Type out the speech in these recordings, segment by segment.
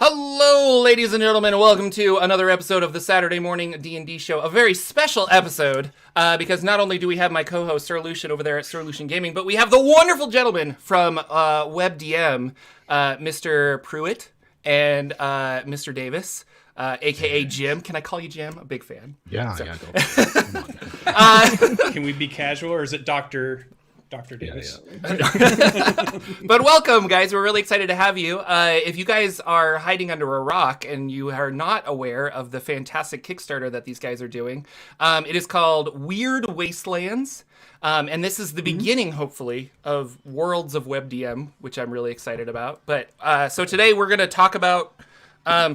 Hello, ladies and gentlemen. Welcome to another episode of the Saturday Morning D&D Show. A very special episode, because not only do we have my co-host, Sir Lucian, over there at Sir Lucian Gaming, but we have the wonderful gentleman from WebDM, Mr. Pruitt and Mr. Davis, a.k.a. Jim. Can I call you Jim? A big fan. Yeah, so. yeah. Come on. Can we be casual, or is it Dr. Davis? Yeah. But welcome, guys. We're really excited to have you. If you guys are hiding under a rock and you are not aware of the fantastic Kickstarter that these guys are doing, it is called Weird Wastelands. And this is the beginning, hopefully, of Worlds of WebDM, which I'm really excited about. But so today we're going to talk about,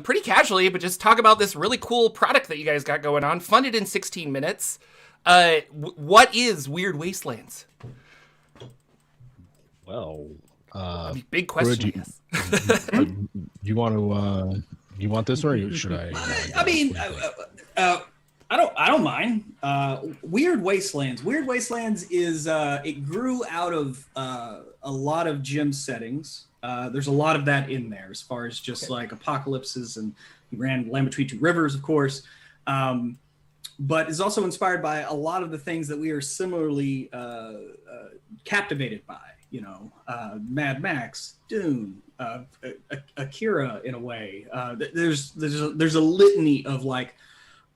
pretty casually, but just talk about this really cool product that you guys got going on, funded in 16 minutes. What is Weird Wastelands? Well, big question. Yes. You want to? You want this, or should I? I mean, I don't mind. Weird Wastelands. Weird Wastelands is it grew out of a lot of gym settings. There's a lot of that in there, as far as just like apocalypses, and you ran Land Between Two Rivers, of course. But is also inspired by a lot of the things that we are similarly captivated by. You know, Mad Max, Dune, Akira, in a way. There's a litany of like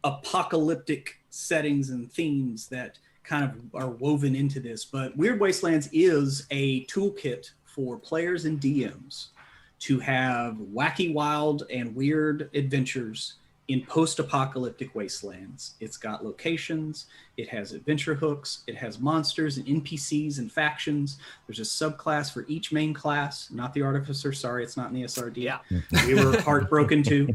apocalyptic settings and themes that kind of are woven into this. But Weird Wastelands is a toolkit for players and DMs to have wacky, wild, and weird adventures in post-apocalyptic wastelands. It's got locations, it has adventure hooks, it has monsters and NPCs and factions. There's a subclass for each main class, not the Artificer. Sorry, it's not in the SRD. Yeah. We were heartbroken too,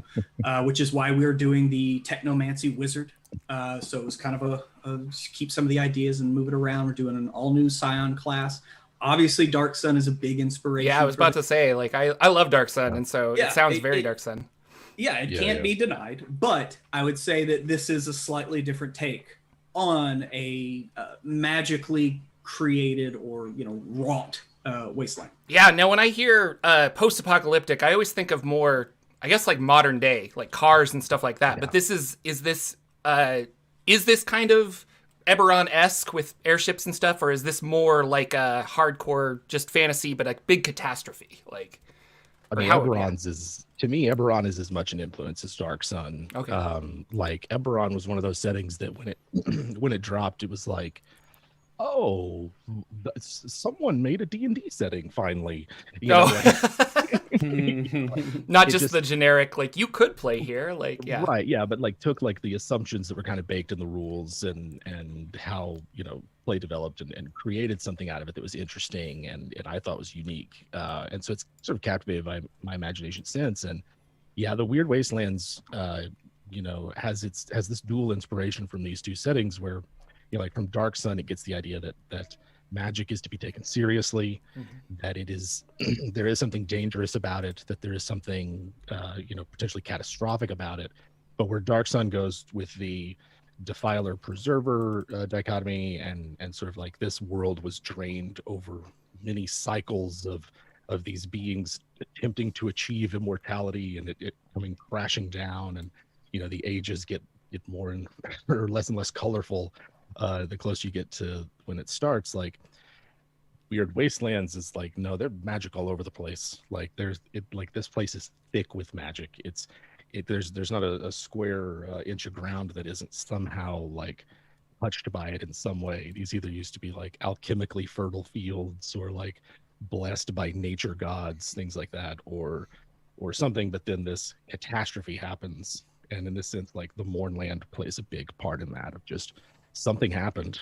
which is why we're doing the Technocracy Wizard. So it was kind of a keep some of the ideas and move it around. We're doing an all-new Scion class. Obviously, Dark Sun is a big inspiration. Yeah, I was about to say, like, I love Dark Sun, and so it sounds very Dark Sun. Yeah, it can't be denied, but I would say that this is a slightly different take on a magically created or, wrought wasteland. Yeah, now when I hear post-apocalyptic, I always think of more, I guess, like modern day, like cars and stuff like that. Yeah. But this is this kind of Eberron-esque with airships and stuff, or is this more like a hardcore just fantasy but a big catastrophe? Like, I mean, Eberron's is, to me, Eberron is as much an influence as Dark Sun. Okay. Like Eberron was one of those settings that when it dropped, it was like, oh, someone made a D&D setting finally. Not just the generic, like, you could play here, like, yeah. Right, yeah, but like took like the assumptions that were kind of baked in the rules and how, play developed and created something out of it that was interesting and I thought was unique. And so it's sort of captivated my imagination since. And yeah, the Weird Wastelands, has this dual inspiration from these two settings where, like from Dark Sun, it gets the idea that magic is to be taken seriously, that it is there is something dangerous about it, that there is something potentially catastrophic about it. But where Dark Sun goes with the defiler preserver dichotomy and sort of like this world was drained over many cycles of these beings attempting to achieve immortality and it coming crashing down, and the ages get more and or less and less colorful the closer you get to when it starts. Like Weird Wastelands is like, no, they're magic all over the place. Like this place is thick with magic. There's not a square inch of ground that isn't somehow like touched by it in some way. These either used to be like alchemically fertile fields or like blessed by nature gods, things like that, or something. But then this catastrophe happens, and in this sense, like the Mournland plays a big part in that. Of just something happened,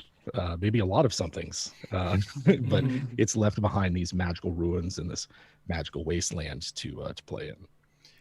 maybe a lot of somethings, but it's left behind these magical ruins and this magical wasteland to play in.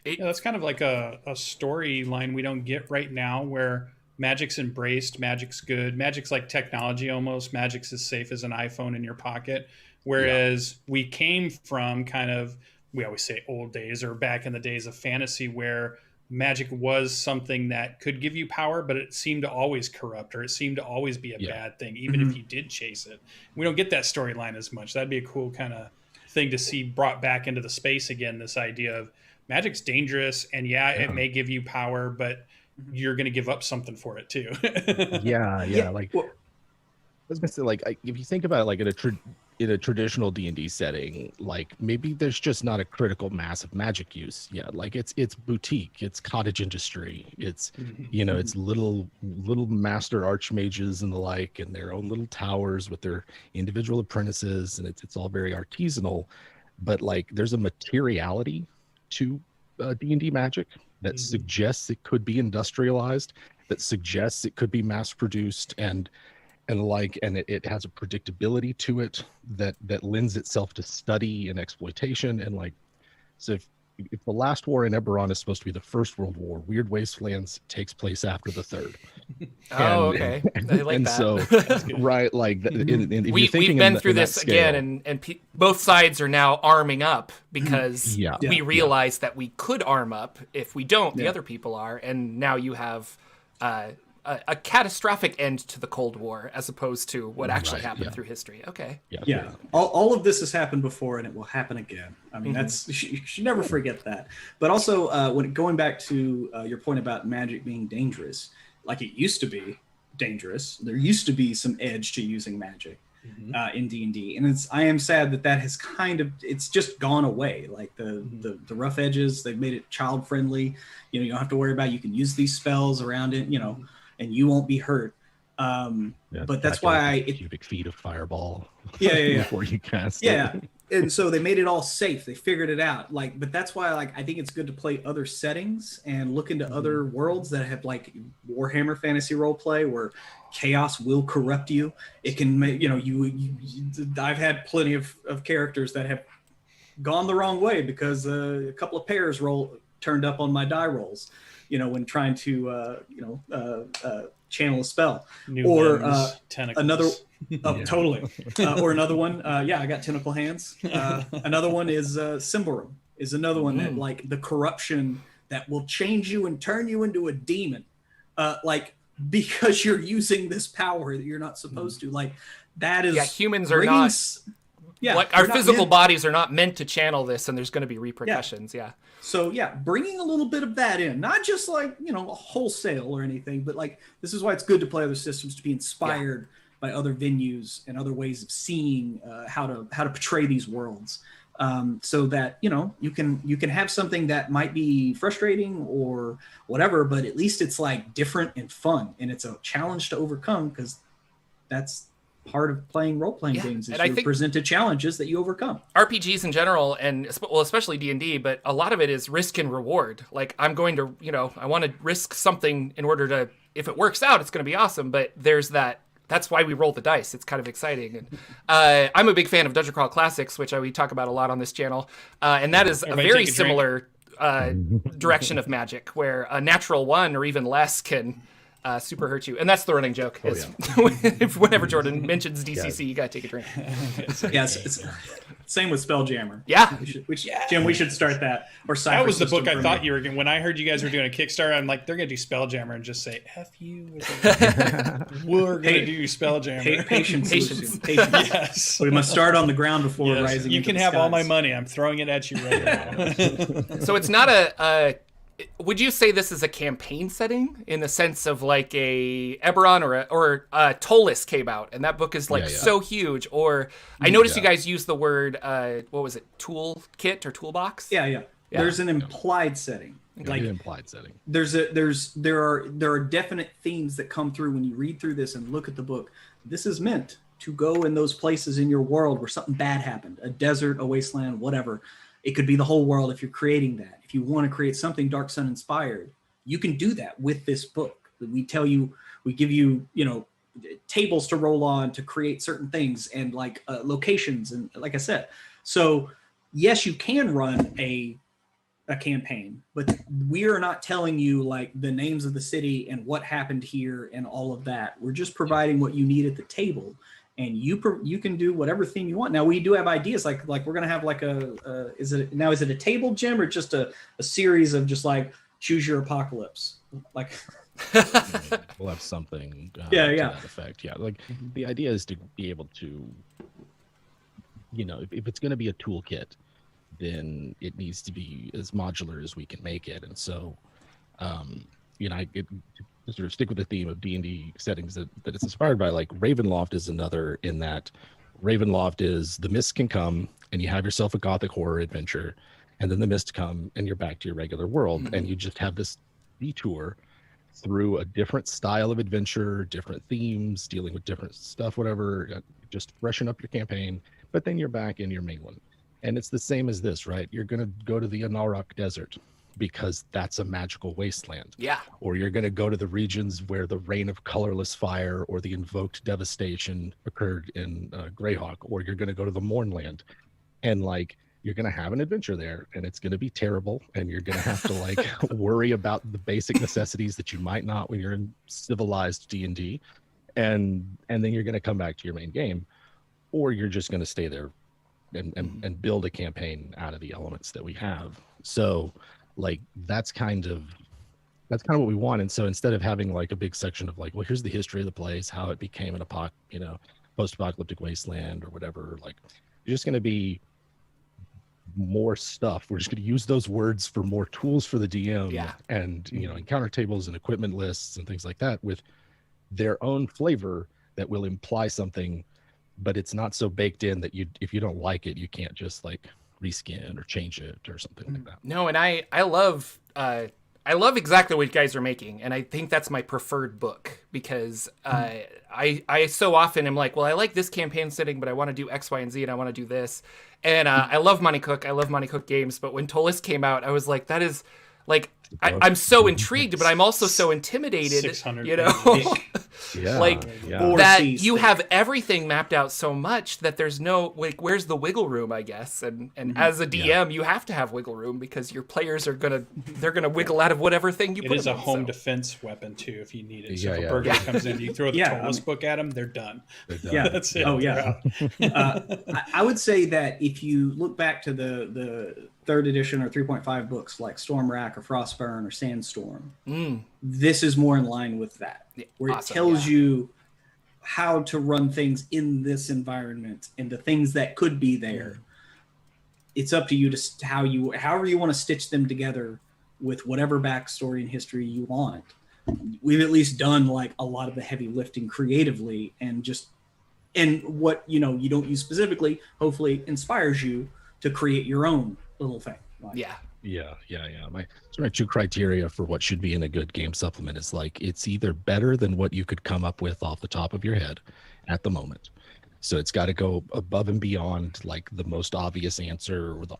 Yeah, that's kind of like a storyline we don't get right now, where magic's embraced, magic's good, magic's like technology almost, magic's as safe as an iPhone in your pocket. Whereas we came from kind of, we always say old days or back in the days of fantasy, where magic was something that could give you power, but it seemed to always corrupt, or it seemed to always be a bad thing, even if you did chase it. We don't get that storyline as much. That'd be a cool kind of thing to see brought back into the space again, this idea of magic's dangerous, and it may give you power, but you're going to give up something for it too. Yeah. Like, I was gonna say, like, if you think about it, like in a traditional D&D setting, like maybe there's just not a critical mass of magic use yet. Like it's boutique, it's cottage industry, it's it's little master archmages and the like, and their own little towers with their individual apprentices, and it's all very artisanal. But like there's a materiality to D&D magic that suggests it could be industrialized, that suggests it could be mass produced, and it has a predictability to it that lends itself to study and exploitation. And like, so if the last war in Eberron is supposed to be the First World War, Weird Wastelands takes place after the third. Okay. I like and that. So right, like we've been through this again, and both sides are now arming up because we realized that we could arm up. If we don't, the other people are, and now you have a catastrophic end to the Cold War as opposed to what actually happened through history. Okay. Yeah. All of this has happened before, and it will happen again. I mean, you should never forget that. But also, when going back to your point about magic being dangerous, like it used to be dangerous. There used to be some edge to using magic in D&D, and I am sad that has it's just gone away. Like the rough edges, they've made it child friendly. You don't have to worry about. You can use these spells around it. And you won't be hurt. But that's why cubic feet of fireball. Yeah. Before you cast. Yeah, and so they made it all safe. They figured it out. Like, but that's why I think it's good to play other settings and look into other worlds that have like Warhammer fantasy role play where chaos will corrupt you. It can make I've had plenty of characters that have gone the wrong way because a couple of pairs turned up on my die rolls. When trying to, channel a spell. Or another, totally. Or another one, I got tentacle hands. Another one is Symbaroum, is another one that, like, the corruption that will change you and turn you into a demon, because you're using this power that you're not supposed to. Like, that is... Yeah, humans are not... like our physical bodies are not meant to channel this, and there's going to be repercussions. So bringing a little bit of that in, not just like wholesale or anything, but like this is why it's good to play other systems, to be inspired by other venues and other ways of seeing how to portray these worlds, so that you can have something that might be frustrating or whatever, but at least it's like different and fun, and it's a challenge to overcome, because that's part of playing role-playing games, is you're presented challenges that you overcome. RPGs in general, and especially D&D, but a lot of it is risk and reward. Like, I'm going to, I want to risk something in order to, if it works out, it's going to be awesome. But there's that's why we roll the dice. It's kind of exciting. And I'm a big fan of Dungeon Crawl Classics, which we talk about a lot on this channel. And that is a very similar direction of magic, where a natural 1 or even less can super hurt you. And that's the running joke. Whenever Jordan mentions DCC, you gotta take a drink. It's same with Spelljammer. Jim, we should start that. Or that was the book I thought you were going. When I heard you guys were doing a Kickstarter, I'm like, they're gonna do Spelljammer and just say F you. We're gonna do Spelljammer. Patience. Yes. We must start on the ground before rising. You can have all my money. I'm throwing it at you right now. So it's not a would you say this is a campaign setting, in the sense of like a Eberron or Tolis came out and that book is like so huge? Or I noticed you guys use the word what was it, tool kit or toolbox? Yeah. There's an implied setting. Like an implied setting. There are definite themes that come through when you read through this and look at the book. This is meant to go in those places in your world where something bad happened, a desert, a wasteland, whatever. It could be the whole world if you're creating that. If you want to create something Dark Sun inspired, you can do that with this book. We give you, tables to roll on to create certain things, and like locations, and like I said. So yes, you can run a campaign, but we are not telling you like the names of the city and what happened here and all of that. We're just providing what you need at the table. And you can do whatever theme you want. Now, we do have ideas, like we're gonna have like is it a table, Jim, or just a series of just like choose your apocalypse? Like we'll have something to that effect. Like the idea is to be able to, if it's going to be a toolkit, then it needs to be as modular as we can make it. And so, to sort of stick with the theme of D&D settings that it's inspired by, like Ravenloft is another, in that Ravenloft is the mist can come and you have yourself a gothic horror adventure, and then the mist come and you're back to your regular world, and you just have this detour through a different style of adventure, different themes, dealing with different stuff, whatever, just freshen up your campaign, but then you're back in your main one. And it's the same as this, right? You're going to go to the Anarok Desert because that's a magical wasteland. Yeah. Or you're going to go to the regions where the reign of colorless fire or the invoked devastation occurred in Greyhawk, or you're going to go to the Mournland, and like you're going to have an adventure there, and it's going to be terrible, and you're going to have to like worry about the basic necessities that you might not when you're in civilized D&D, and then you're going to come back to your main game, or you're just going to stay there and build a campaign out of the elements that we have. So like that's kind of what we want. And so instead of having like a big section of like, well, here's the history of the place, how it became an post-apocalyptic wasteland or whatever, like you're just going to be more stuff. We're just going to use those words for more tools for the DM, and encounter tables and equipment lists and things like that with their own flavor that will imply something, but it's not so baked in that if you don't like it, you can't just like reskin or change it or something like that. No, and I love exactly what you guys are making, and I think that's my preferred book, because I so often am like, well, I like this campaign setting, but I want to do X, Y, and Z, and I want to do this. And I love Monte Cook. I love Monte Cook games, but when Tolis came out, I was like, that is like, I'm so intrigued, but I'm also so intimidated, 600 that you have everything mapped out so much that there's no, like, where's the wiggle room, I guess. And as a DM, you have to have wiggle room, because your players are they're gonna wiggle out of whatever thing you put them in. It is a home defense weapon too, if you need it. So if a burglary comes in, you throw the Tolis book at them, they're done. Yeah, that's it. Oh yeah. I would say that if you look back to the 3rd edition or 3.5 books like Stormwrack or Frostburn or Sandstorm, this is more in line with that, where it tells you how to run things in this environment and the things that could be there. It's up to you to however you want to stitch them together with whatever backstory and history you want. We've at least done like a lot of the heavy lifting creatively, and what you don't use specifically hopefully inspires you to create your own little thing. Yeah. My 2 criteria for what should be in a good game supplement is like, it's either better than what you could come up with off the top of your head at the moment. So it's got to go above and beyond like the most obvious answer, or the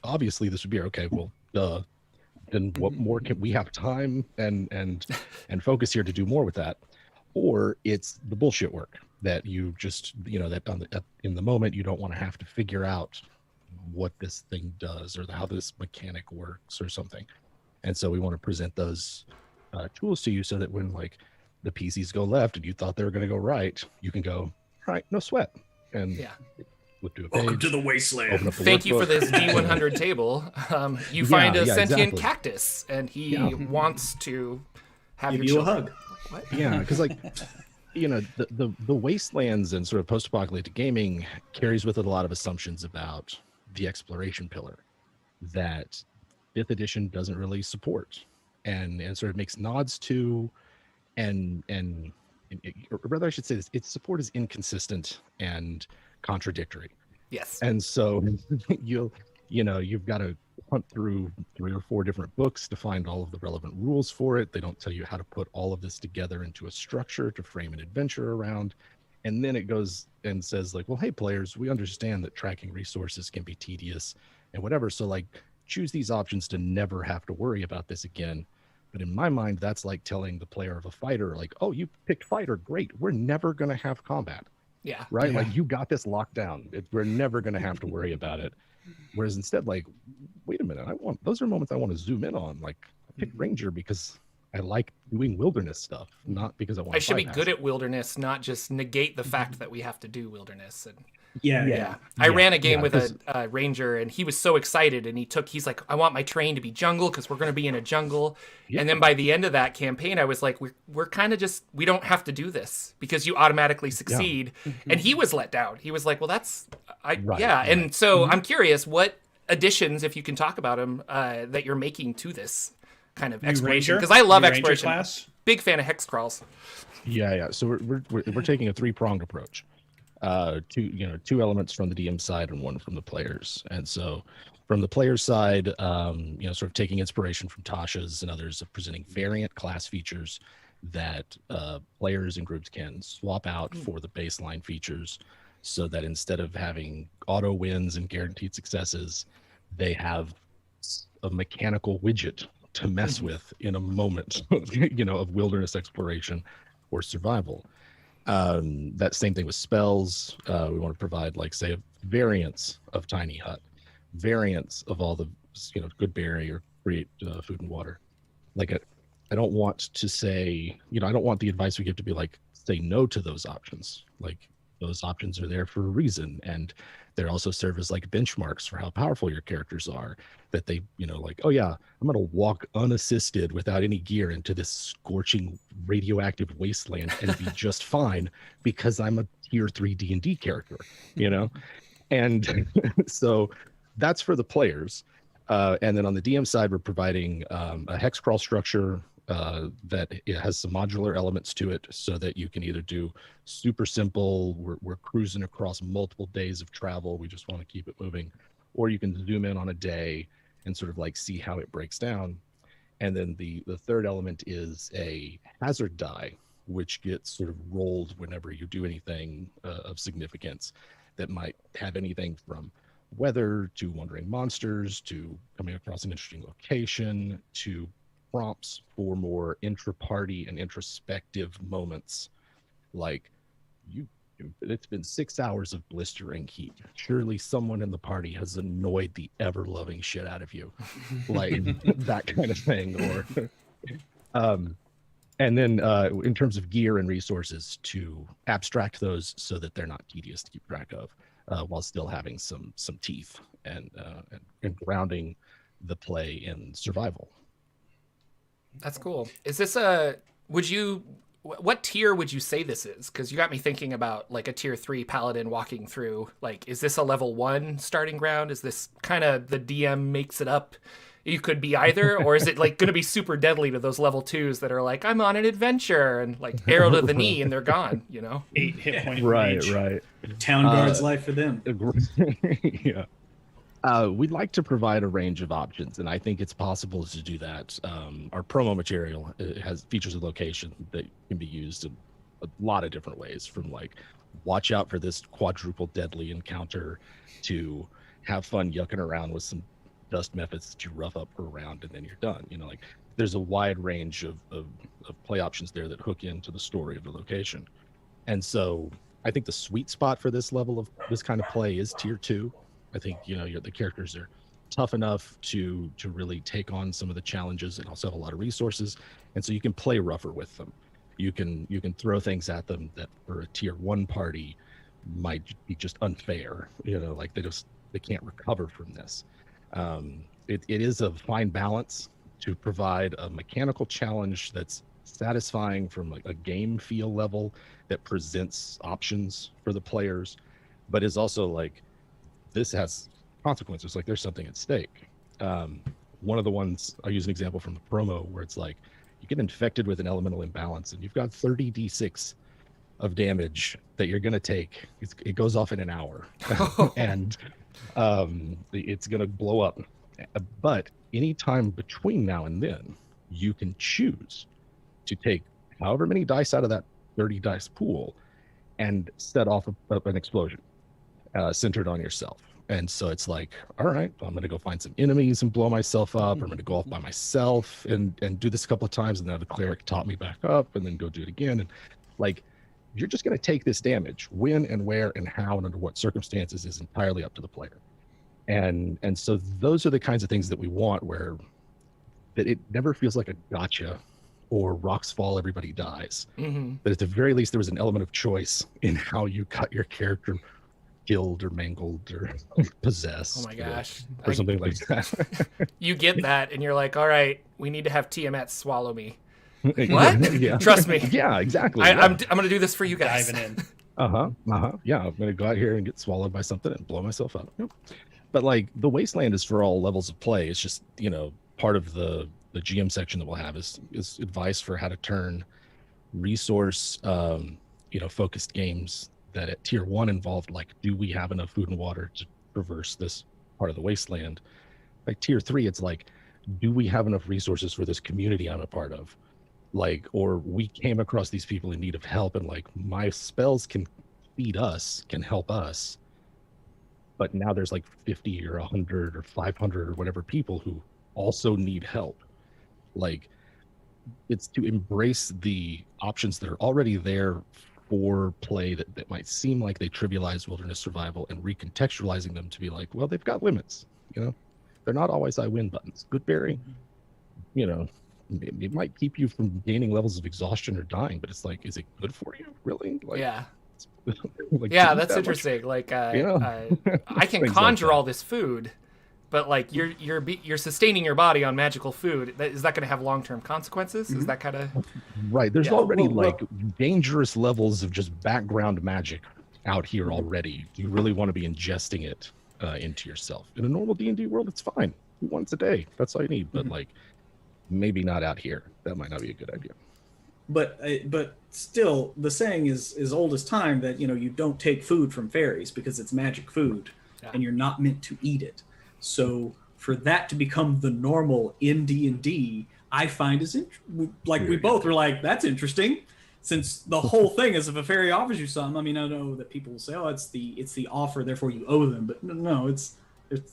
obviously this would be okay. Well, duh. Then what more can we have time and focus here to do more with that? Or it's the bullshit work that you just that in the moment you don't want to have to figure out what this thing does or how this mechanic works or something. And so we want to present those tools to you so that when like the PCs go left and you thought they were going to go right, you can go, all right, no sweat. And flip to a page. Welcome to the wasteland. Thank you for this D100 table. You find a sentient cactus, and he wants to give you a hug. What? Yeah, because like the wastelands and sort of post-apocalyptic gaming carries with it a lot of assumptions about the exploration pillar that 5th edition doesn't really support, and sort of makes nods to, or rather I should say this, its support is inconsistent and contradictory. Yes. And so you've got to hunt through 3 or 4 different books to find all of the relevant rules for it. They don't tell you how to put all of this together into a structure to frame an adventure around. And then it goes and says like, well, hey players, we understand that tracking resources can be tedious and whatever. So like choose these options to never have to worry about this again. But in my mind, that's like telling the player of a fighter, like, oh, you picked fighter. Great. We're never going to have combat. Yeah. Right. Yeah. Like you got this locked down. We're never going to have to worry about it. Whereas instead, like, wait a minute, those are moments I want to zoom in on. Like I picked Ranger because I like doing wilderness stuff, not because I should be good at wilderness, not just negate the fact that we have to do wilderness. And yeah. I ran a game with a ranger, and he was so excited, and he's like, I want my terrain to be jungle because we're going to be in a jungle. Yeah. And then by the end of that campaign, I was like, we're kind of just, we don't have to do this because you automatically succeed. Yeah. And he was let down. He was like, well, Right, yeah, right. and so I'm curious what additions, if you can talk about them, that you're making to this kind of exploration, because I love exploration. Class? Big fan of hex crawls. Yeah. So we're taking a 3-pronged approach. Two elements from the DM side and one from the players. And so from the players side, sort of taking inspiration from Tasha's and others of presenting variant class features that players and groups can swap out for the baseline features, so that instead of having auto wins and guaranteed successes, they have a mechanical widget to mess with in a moment, of wilderness exploration or survival. That same thing with spells. We want to provide, like, say, variants of Tiny Hut, variants of all the, good berry or create food and water. Like, I don't want to say, I don't want the advice we give to be like, say no to those options. Like, those options are there for a reason, and they also serve as like benchmarks for how powerful your characters are, that they, like, oh yeah, I'm going to walk unassisted without any gear into this scorching radioactive wasteland and be just fine because I'm a tier 3 D&D character, and so that's for the players. And then on the DM side, we're providing a hex crawl structure that it has some modular elements to it, so that you can either do super simple, we're cruising across multiple days of travel, we just want to keep it moving, or you can zoom in on a day and sort of like see how it breaks down. And then the third element is a hazard die, which gets sort of rolled whenever you do anything of significance, that might have anything from weather to wandering monsters to coming across an interesting location to prompts for more intra-party and introspective moments, like, it's been 6 hours of blistering heat, surely someone in the party has annoyed the ever-loving shit out of you, like that kind of thing. Or and then in terms of gear and resources, to abstract those so that they're not tedious to keep track of, while still having some teeth and grounding the play in survival. That's cool. Is this what tier would you say this is? Because you got me thinking about like a tier 3 paladin walking through. Like, is this a level 1 starting ground? Is this kind of the DM makes it up? You could be either, or is it like going to be super deadly to those level 2s that are like, I'm on an adventure, and like arrow to the knee and they're gone, 8 hit point. Right. Town guard's life for them. Yeah. We'd like to provide a range of options, and I think it's possible to do that. Our promo material has features of location that can be used in a lot of different ways, from like, watch out for this quadruple deadly encounter, to have fun yucking around with some dust methods that you rough up for a round and then you're done. Like, there's a wide range of play options there that hook into the story of the location. And so I think the sweet spot for this level of this kind of play is tier 2. I think the characters are tough enough to really take on some of the challenges, and also have a lot of resources, and so you can play rougher with them. You can throw things at them that for a tier 1 party might be just unfair. Like, they can't recover from this. It is a fine balance to provide a mechanical challenge that's satisfying from like a game feel level, that presents options for the players, but is also like, this has consequences, like there's something at stake. One of the ones, I'll use an example from the promo, where it's like, you get infected with an elemental imbalance and you've got 30 d6 of damage that you're going to take. It goes off in an hour and it's going to blow up. But anytime between now and then, you can choose to take however many dice out of that 30 dice pool and set off an explosion centered on yourself. And so it's like, all right, I'm going to go find some enemies and blow myself up. I'm going to go off by myself and do this a couple of times, and then the cleric top me back up, and then go do it again. And like, you're just going to take this damage. When and where and how and under what circumstances is entirely up to the player. And so those are the kinds of things that we want, where that it never feels like a gotcha or rocks fall, everybody dies. Mm-hmm. But at the very least, there was an element of choice in how you got your character killed or mangled or possessed. Oh my gosh. Or something like that. You get that and you're like, all right, we need to have Tiamat swallow me. What? Yeah. Trust me. Yeah, exactly. I'm going to do this for you guys. Diving in. Yeah, I'm gonna go out here and get swallowed by something and blow myself up. Yep. But like the wasteland is for all levels of play. It's just, you know, part of the GM section that we'll have is advice for how to turn resource you know, focused games that at tier 1 involved, like, do we have enough food and water to traverse this part of the wasteland? Like tier 3, it's like, do we have enough resources for this community I'm a part of? Like, or we came across these people in need of help, and like my spells can feed us, can help us, but now there's like 50 or 100 or 500 or whatever people who also need help. Like, it's to embrace the options that are already there for play that might seem like they trivialize wilderness survival, and recontextualizing them to be like, well, they've got limits, you know, they're not always I win buttons. Goodberry, you know, it might keep you from gaining levels of exhaustion or dying, but it's like, is it good for you, really? Like, Yeah. like, Yeah, that's interesting. Like, I can conjure all this food, but like you're sustaining your body on magical food. Is that going to have long-term consequences? Is that kind of right? There's Yeah. already like dangerous levels of just background magic out here already. Do you really want to be ingesting it into yourself? In a normal D&D world, it's fine. Once a day, that's all you need. But like, maybe not out here. That might not be a good idea. But still, the saying is as old as time that, you know, you don't take food from fairies because it's magic food, and you're not meant to eat it. So for that to become the normal in D&D, I find is like we both were like, that's interesting, since the whole thing is if a fairy offers you something. I mean, I know that people will say, oh, it's the offer, therefore you owe them, but no, it's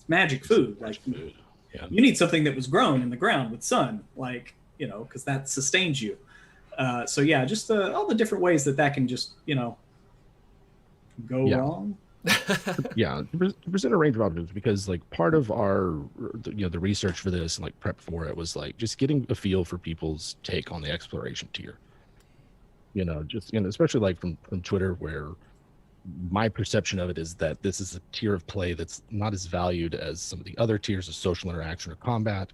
magic food. Like, you need something that was grown in the ground with sun, like, you know, because that sustains you. So yeah, just all the different ways that can just, you know, go wrong. Yeah, to present a range of options, because like part of our, you know, the research for this and like prep for it was like just getting a feel for people's take on the exploration tier. You know, just, you know, especially like from Twitter, where my perception of it is that this is a tier of play that's not as valued as some of the other tiers of social interaction or combat,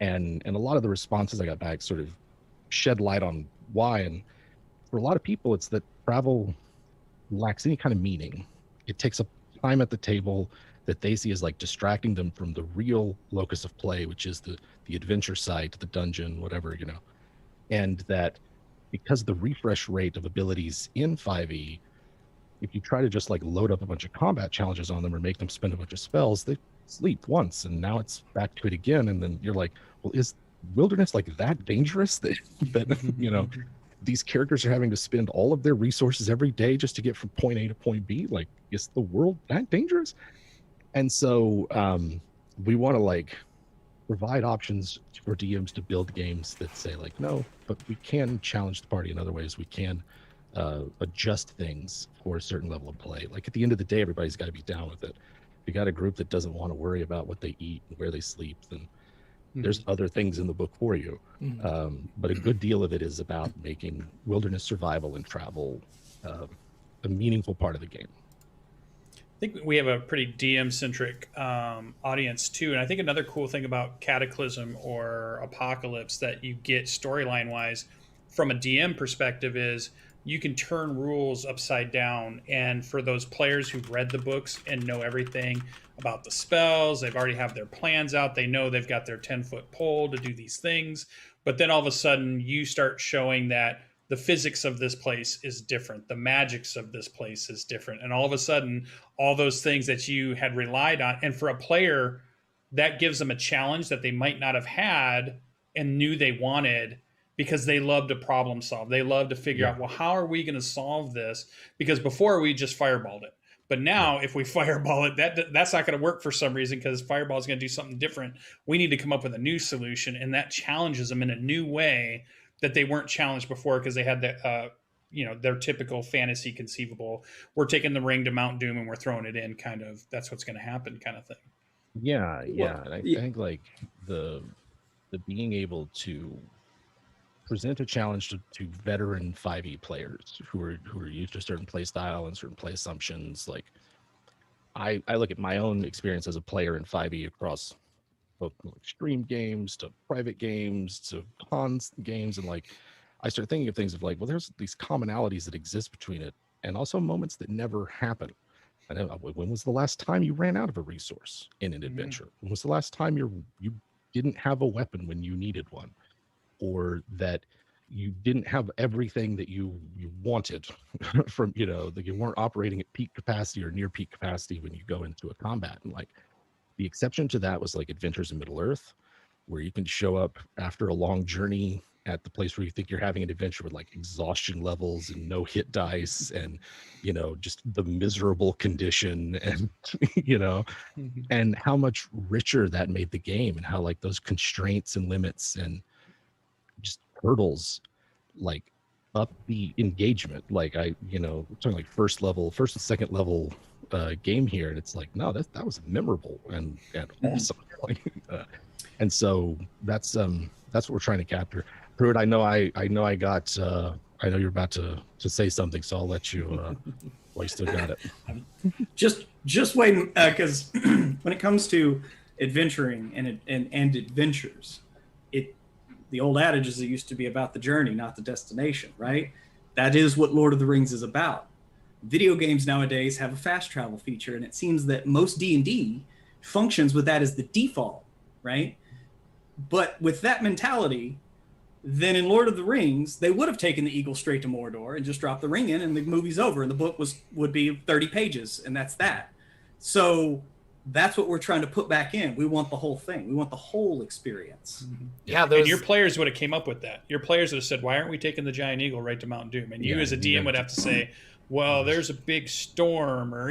and a lot of the responses I got back sort of shed light on why. And for a lot of people, it's that travel lacks any kind of meaning. It takes up time at the table that they see as like distracting them from the real locus of play, which is the adventure site, the dungeon, whatever, you know. And that because the refresh rate of abilities in 5e, if you try to just like load up a bunch of combat challenges on them or make them spend a bunch of spells, they sleep once and now it's back to it again. And then you're like, well, is wilderness like that dangerous that you know, these characters are having to spend all of their resources every day just to get from point A to point B? Like, is the world that dangerous? And so we want to like provide options for DMs to build games that say like, no, but we can challenge the party in other ways. We can adjust things for a certain level of play. Like at the end of the day, everybody's got to be down with it. If you got a group that doesn't want to worry about what they eat and where they sleep, then there's other things in the book for you. But a good deal of it is about making wilderness survival and travel a meaningful part of the game. I think we have a pretty DM-centric audience too, and I think another cool thing about Cataclysm or Apocalypse that you get storyline-wise from a DM perspective is you can turn rules upside down, and for those players who've read the books and know everything about the spells, they've already have their plans out, they know they've got their 10-foot pole to do these things, but then all of a sudden you start showing that the physics of this place is different, the magics of this place is different, and all of a sudden all those things that you had relied on, and for a player that gives them a challenge that they might not have had and knew they wanted, because they love to problem solve. They love to figure out, well, how are we going to solve this? Because before we just fireballed it. But now if we fireball it, that's not going to work for some reason, because fireball is going to do something different. We need to come up with a new solution, and that challenges them in a new way that they weren't challenged before, because they had the, you know, their typical fantasy conceivable. We're taking the ring to Mount Doom and we're throwing it in, kind of. That's what's going to happen, kind of thing. Yeah, and I think like the being able to present a challenge to veteran 5e players who are used to a certain play style and certain play assumptions. Like I look at my own experience as a player in 5e across both extreme games to private games to cons games, and like I start thinking of things of like, well, there's these commonalities that exist between it and also moments that never happen. And when was the last time you ran out of a resource in an adventure? When was the last time you didn't have a weapon when you needed one, or that you didn't have everything that you wanted from, that you weren't operating at peak capacity or near peak capacity when you go into a combat? And like, the exception to that was like Adventures in Middle Earth, where you can show up after a long journey at the place where you think you're having an adventure with like exhaustion levels and no hit dice and, just the miserable condition and, and how much richer that made the game, and how like those constraints and limits and just hurdles like up the engagement. Like we're talking like first and second level game here, and it's like, no, that was memorable and awesome. And so that's what we're trying to capture. Pruitt, I know you're about to say something, so I'll let you well, you still got it. Just waiting, because when it comes to adventuring and adventures, the old adage is it used to be about the journey, not the destination, right? That is what Lord of the Rings is about. Video games nowadays have a fast travel feature, and it seems that most D&D functions with that as the default, right? But with that mentality, then in Lord of the Rings, they would have taken the eagle straight to Mordor and just dropped the ring in, and the movie's over, and the book would be 30 pages, and that's that. So that's what we're trying to put back in. We want the whole thing. We want the whole experience. Yeah, and your players would have came up with that. Your players would have said, why aren't we taking the giant eagle right to Mount Doom? And you as a DM would have to say, well, there's a big storm, or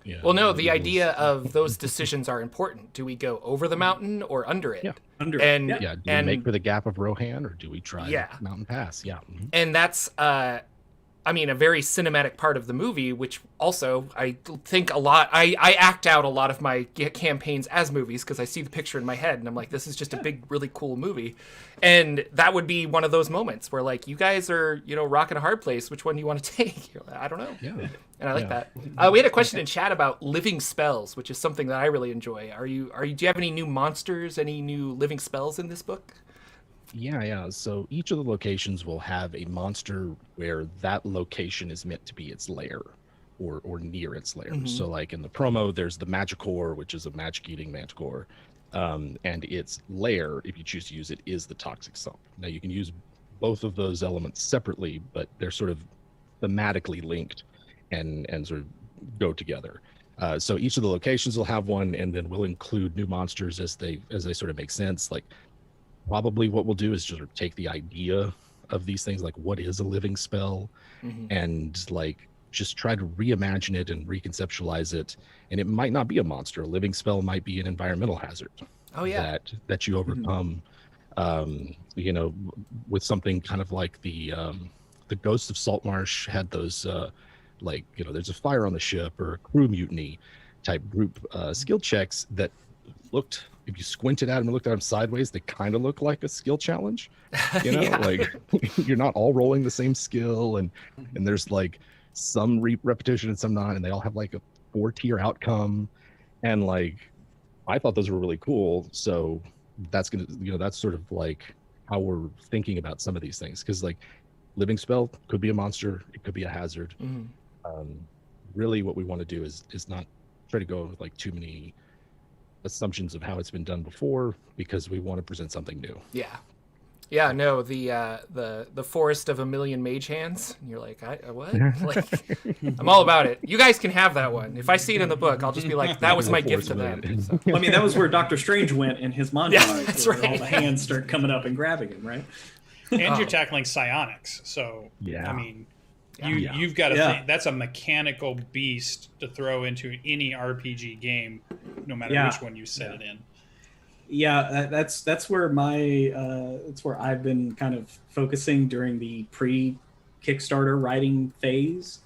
Yeah, well, no, the idea of those decisions are important. Do we go over the mountain or under it? Yeah, under it. And, do we make for the Gap of Rohan, or do we try Mountain Pass? Yeah. And that's, a very cinematic part of the movie, which also I think a lot, I act out a lot of my campaigns as movies because I see the picture in my head and I'm like, this is just a big, really cool movie. And that would be one of those moments where like, you guys are, rocking a hard place. Which one do you want to take? You're like, I don't know. Yeah. And I like that. We had a question in chat about living spells, which is something that I really enjoy. Do you have any new monsters, any new living spells in this book? Yeah. So each of the locations will have a monster where that location is meant to be its lair, or near its lair. Mm-hmm. So like in the promo, there's the Magicore, which is a magic-eating manticore. And its lair, if you choose to use it, is the toxic sump. Now you can use both of those elements separately, but they're sort of thematically linked and sort of go together. So each of the locations will have one, and then we'll include new monsters as they sort of make sense. Like probably what we'll do is just sort of take the idea of these things, like what is a living spell, and like just try to reimagine it and reconceptualize it. And it might not be a monster. A living spell might be an environmental hazard. Oh yeah. That you overcome, with something kind of like the Ghosts of Saltmarsh had those, there's a fire on the ship or a crew mutiny type group skill checks that looked, if you squinted at them and looked at them sideways, they kind of look like a skill challenge. Like you're not all rolling the same skill, and there's like some repetition and some not, and they all have like a 4-tier outcome. And like, I thought those were really cool. So that's that's sort of like how we're thinking about some of these things. Cause like living spell could be a monster. It could be a hazard. Really what we want to do is not try to go with like too many assumptions of how it's been done before, because we want to present something new. No, the forest of a million mage hands, and you're like, what? Like, I'm all about it. You guys can have that one. If I see it in the book, I'll just be like, that was my gift to them. So. Well, that was where Doctor Strange went in his montage. Yeah, that's right. All the hands start coming up and grabbing him, right? And you're tackling psionics, so you've got to think that's a mechanical beast to throw into any RPG game, no matter which one you set it in. That's where that's where I've been kind of focusing during the pre-Kickstarter writing phase,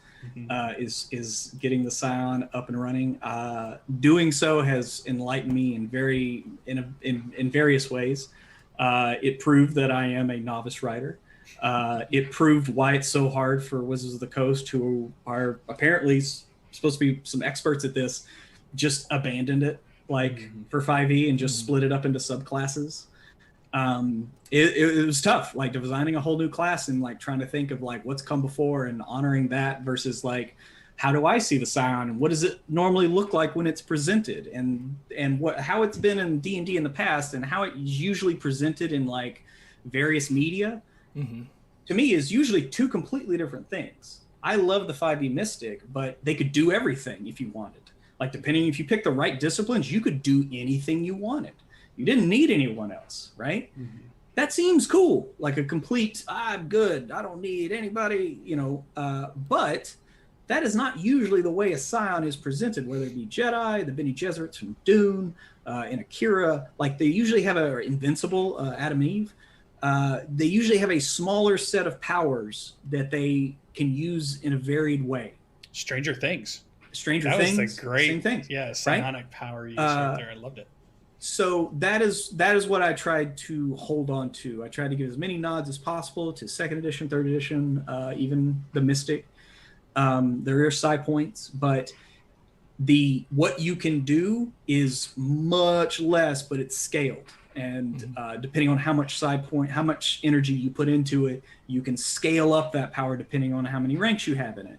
is getting the Scion up and running. Doing so has enlightened me in various ways. It proved that I am a novice writer. It proved why it's so hard for Wizards of the Coast, who are apparently supposed to be some experts at this, just abandoned it for 5e and just split it up into subclasses. it was tough, like designing a whole new class and like trying to think of like what's come before and honoring that versus like, how do I see the Scion and what does it normally look like when it's presented, and how it's been in D&D in the past and how it's usually presented in like various media. To me is usually two completely different things. I love the 5e Mystic, but they could do everything if you wanted. Like depending if you pick the right disciplines, you could do anything you wanted. You didn't need anyone else, right? That seems cool, like a complete, I'm good, I don't need anybody, you know, but that is not usually the way a Scion is presented, whether it be Jedi, the Bene Gesserits from Dune, in Akira. Like they usually have a Invincible, Adam and Eve. They usually have a smaller set of powers that they can use in a varied way. Stranger Things. That was the great, same thing. Yeah, psionic power use right there. I loved it. So that is what I tried to hold on to. I tried to give as many nods as possible to second edition, third edition, even the Mystic. There are side points, but what you can do is much less, but it's scaled. And depending on how much energy you put into it, you can scale up that power depending on how many ranks you have in it.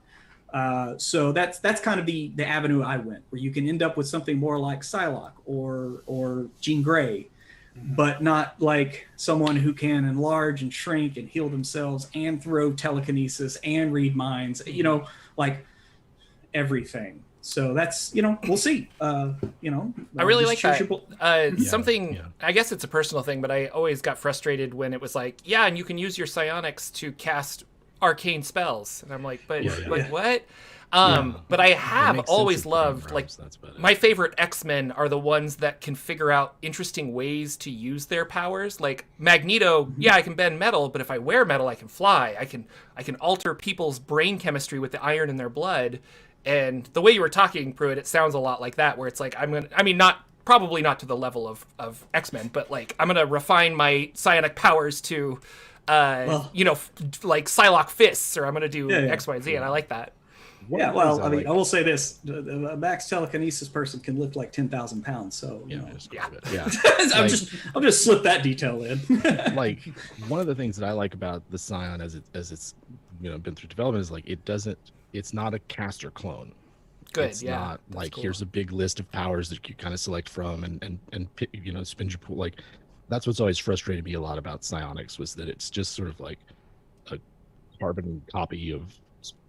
So that's kind of the avenue I went, where you can end up with something more like Psylocke or Jean Grey, but not like someone who can enlarge and shrink and heal themselves and throw telekinesis and read minds, you know, like everything. So that's, you know, we'll see. You know, I really like that. Something, I guess it's a personal thing, but I always got frustrated when it was like, yeah, and you can use your psionics to cast arcane spells. And I'm like, but what? But I have always loved, like, my favorite X-Men are the ones that can figure out interesting ways to use their powers. Like Magneto, I can bend metal, but if I wear metal, I can fly. I can alter people's brain chemistry with the iron in their blood. And the way you were talking, Pruitt, it sounds a lot like that, where it's like, probably not to the level of X-Men, but like, I'm going to refine my psionic powers to, like Psylocke fists, or I'm going to do X, Y, and Z, and I like that. Yeah, well, I mean, I will say this: a max telekinesis person can lift like 10,000 pounds. So you know, I'm just slip that detail in. Like one of the things that I like about the Scion as it's been through development is like it's not a caster clone. Good. It's not like cool. Here's a big list of powers that you kind of select from and spin your pool. Like that's what's always frustrated me a lot about psionics, was that it's just sort of like a carbon copy of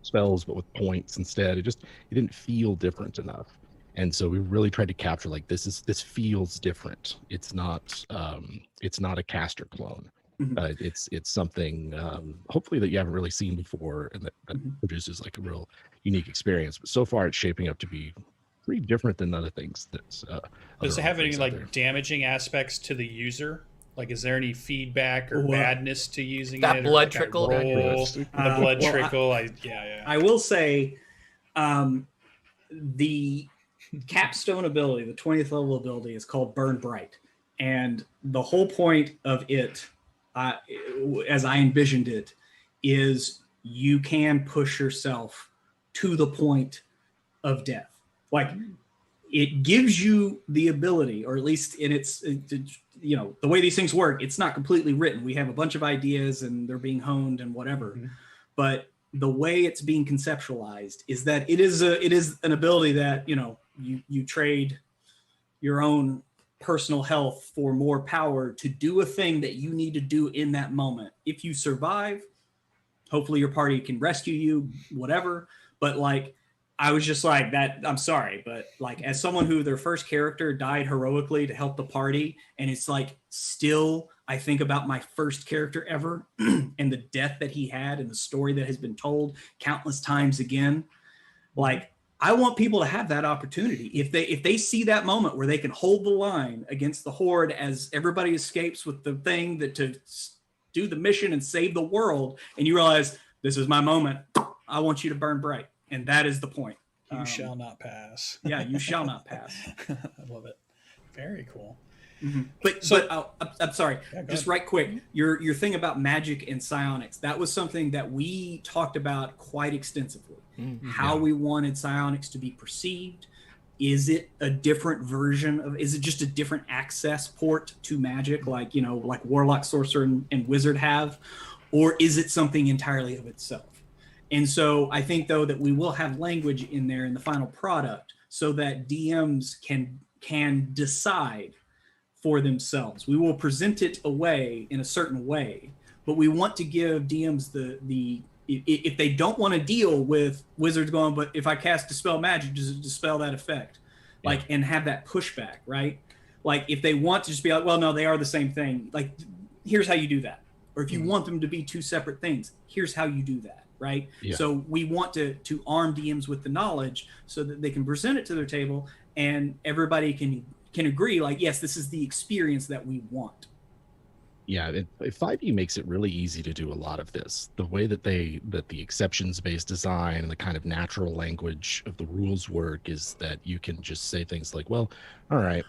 spells but with points instead. It didn't feel different enough, and so we really tried to capture like this feels different. It's not a caster clone. It's something hopefully that you haven't really seen before, and that produces like a real unique experience. But so far it's shaping up to be pretty different than other things. Does it have any like damaging aspects to the user? Like, is there any feedback or badness to using that it? Blood trickle? The blood trickle. I will say the capstone ability, the 20th level ability, is called Burn Bright. And the whole point of it, as I envisioned it, is you can push yourself to the point of death. Like, it gives you the ability, or at least in its, the way these things work, it's not completely written. We have a bunch of ideas and they're being honed and whatever. But the way it's being conceptualized is that it is an ability that, you trade your own personal health for more power to do a thing that you need to do in that moment. If you survive, hopefully your party can rescue you, whatever. But like, I was just like that. I'm sorry, but like, as someone who their first character died heroically to help the party, and it's like, still, I think about my first character ever and the death that he had and the story that has been told countless times again. Like, I want people to have that opportunity. If they see that moment where they can hold the line against the Horde as everybody escapes with the thing that to do the mission and save the world, and you realize, this is my moment, I want you to burn bright. And that is the point. You shall not pass. Yeah, you shall not pass. I love it. Very cool. But I'm sorry, just right quick. Your thing about magic and psionics, that was something that we talked about quite extensively. How we wanted psionics to be perceived, is it a different version of, is it just a different access port to magic, like, you know, like Warlock, Sorcerer, and Wizard have, or is it something entirely of itself? And so I think, though, that we will have language in there in the final product so that DMs can decide for themselves. We will present it away in a certain way, but we want to give DMs the if they don't want to deal with wizards going, but if I cast Dispel Magic, does it dispel that effect? Like, and have that pushback, right? Like, if they want to just be like, well, no, they are the same thing. Like, here's how you do that. Or if you want them to be two separate things, here's how you do that, right? Yeah. So we want to arm DMs with the knowledge so that they can present it to their table and everybody can agree, like, yes, this is the experience that we want. Yeah, 5e makes it really easy to do a lot of this. The way that the exceptions-based design and the kind of natural language of the rules work is that you can just say things like, well, all right,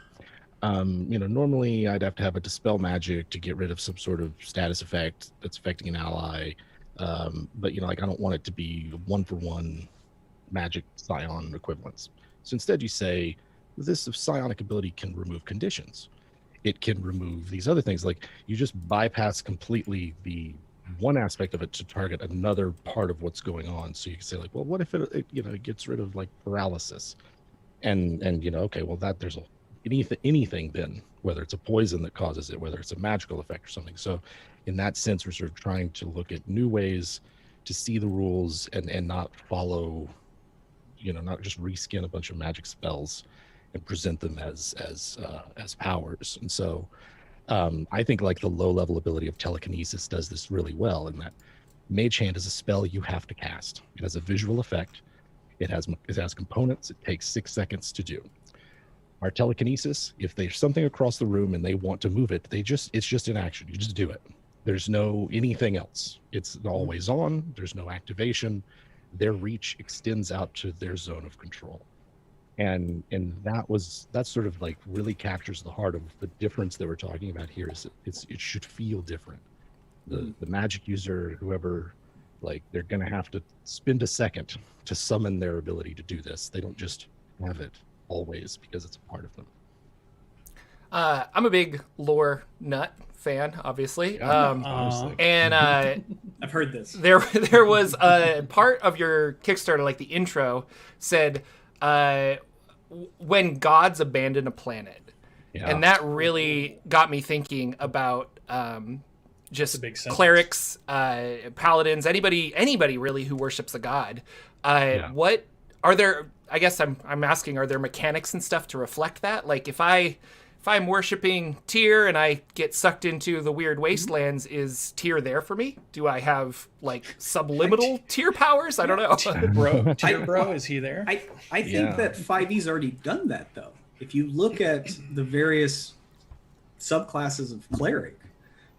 you know, normally I'd have to have a Dispel Magic to get rid of some sort of status effect that's affecting an ally, but, you know, like, I don't want it to be one-for-one magic Scion equivalents. So instead you say, this psionic ability can remove conditions. It can remove these other things. Like, you just bypass completely the one aspect of it to target another part of what's going on. So you can say, like, well, what if it you know, it gets rid of, like, paralysis, and you know, okay, well, that there's anything then, whether it's a poison that causes it, whether it's a magical effect or something. So in that sense, we're sort of trying to look at new ways to see the rules and not follow, you know, not just reskin a bunch of magic spells and present them as powers. And so I think, like, the low level ability of telekinesis does this really well, in that Mage Hand is a spell you have to cast. It has a visual effect. It has components. It takes 6 seconds to do. Our telekinesis, if there's something across the room and they want to move it, it's just an action. You just do it. There's no anything else. It's always on. There's no activation. Their reach extends out to their zone of control. And that sort of, like, really captures the heart of the difference that we're talking about here. Is it should feel different. The magic user, whoever, like, they're going to have to spend a second to summon their ability to do this. They don't just have it always because it's a part of them. I'm a big lore nut fan, obviously. And I've heard this. There was a part of your Kickstarter, like the intro, said when gods abandon a planet. Yeah. And that really got me thinking about just clerics, paladins, anybody really who worships a god. What are there? I guess I'm asking, are there mechanics and stuff to reflect that? Like, if I'm worshiping Tyr and I get sucked into the Weird Wastelands, is Tyr there for me? Do I have, like, subliminal Tyr powers? I don't know. Tyr bro, is he there? I think that 5e's already done that, though. If you look at the various subclasses of cleric,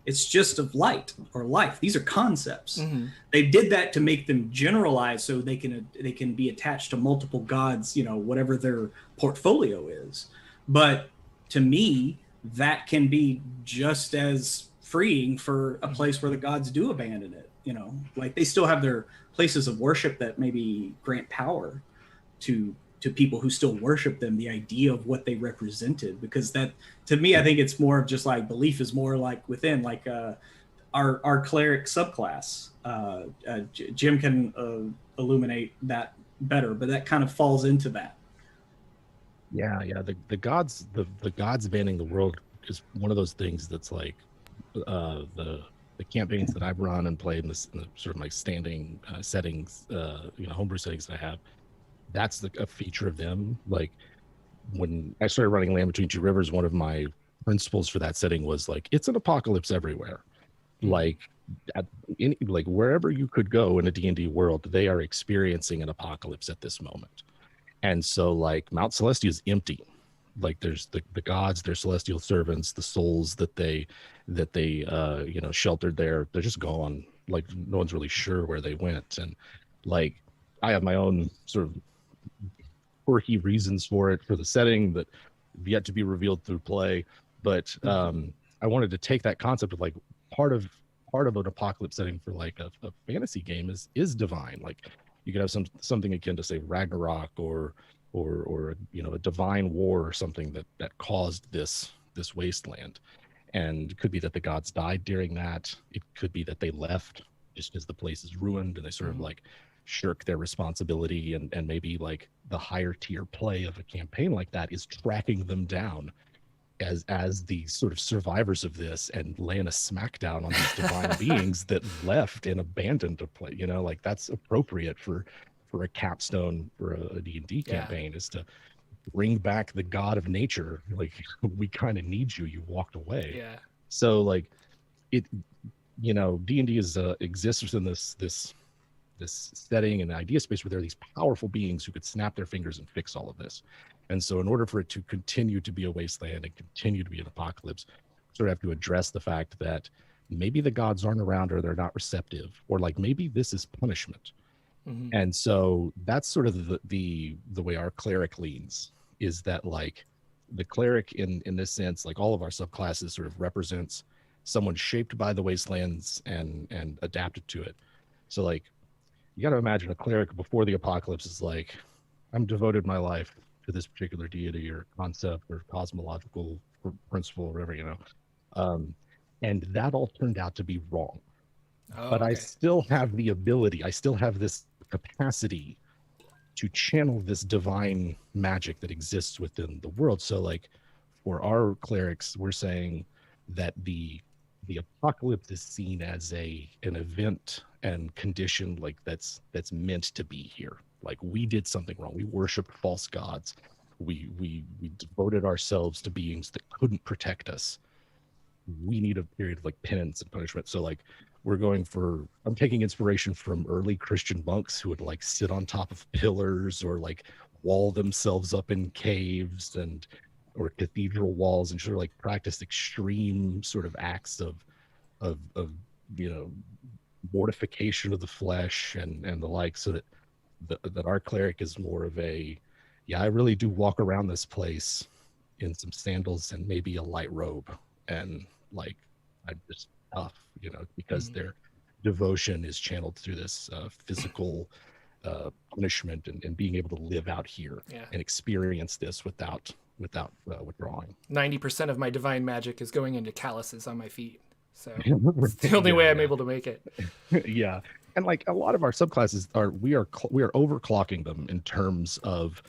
it's just of light or life. These are concepts. Mm-hmm. They did that to make them generalized so they can be attached to multiple gods, you know, whatever their portfolio is. But to me, that can be just as freeing for a place where the gods do abandon it. You know, like, they still have their places of worship that maybe grant power to people who still worship them, the idea of what they represented. Because that, to me, I think it's more of just like, belief is more like within, like our cleric subclass. Jim can illuminate that better, but that kind of falls into that. Yeah. The gods abandoning the world is one of those things that's like the campaigns that I've run and played in the sort of like standing settings, you know, homebrew settings that I have. That's a feature of them. Like, when I started running Land Between Two Rivers, one of my principles for that setting was, like, it's an apocalypse everywhere. Like, like wherever you could go in a D&D world, they are experiencing an apocalypse at this moment. And so, like, Mount Celestia is empty. Like, there's the gods, their celestial servants, the souls that they you know, sheltered there, they're just gone. Like, no one's really sure where they went. And, like, I have my own sort of quirky reasons for it, for the setting that have yet to be revealed through play. But I wanted to take that concept of, like, part of an apocalypse setting for, like, a fantasy game is divine. Like, you could have something akin to, say, Ragnarok or or you know, a divine war or something that caused this wasteland. And it could be that the gods died during that. It could be that they left just as the place is ruined and they sort of like shirk their responsibility, and maybe like the higher tier play of a campaign like that is tracking them down as the sort of survivors of this and laying a smackdown on these divine beings that left and abandoned a play. You know, like that's appropriate for a capstone for a D&D campaign, is to bring back the god of nature. Like, we kind of need you. You walked away. Yeah. So like it, you know, D&D is exists within this setting and idea space where there are these powerful beings who could snap their fingers and fix all of this. And so in order for it to continue to be a wasteland and continue to be an apocalypse, we sort of have to address the fact that maybe the gods aren't around, or they're not receptive, or like maybe this is punishment. And so that's sort of the way our cleric leans, is that like the cleric in this sense, like all of our subclasses sort of represents someone shaped by the wastelands and adapted to it. So like, you got to imagine a cleric before the apocalypse is like, I'm devoted my life to this particular deity or concept or cosmological principle or whatever, you know. And that all turned out to be wrong. But I still have the ability, I still have this capacity to channel this divine magic that exists within the world. So like for our clerics, we're saying that the apocalypse is seen as an event and condition like that's meant to be here. Like, we did something wrong. We worshiped false gods. We devoted ourselves to beings that couldn't protect us. We need a period of like penance and punishment. So like I'm taking inspiration from early Christian monks who would like sit on top of pillars or like wall themselves up in caves or cathedral walls and sort of like practice extreme sort of acts of you know, mortification of the flesh and the like, so that our cleric is more of a, I really do walk around this place in some sandals and maybe a light robe, and like I'm just tough, you know, because their devotion is channeled through this physical punishment and being able to live out here and experience this without withdrawing. 90% of my divine magic is going into calluses on my feet. So it's the only way I'm able to make it. Yeah. And like a lot of our subclasses we are overclocking them in terms of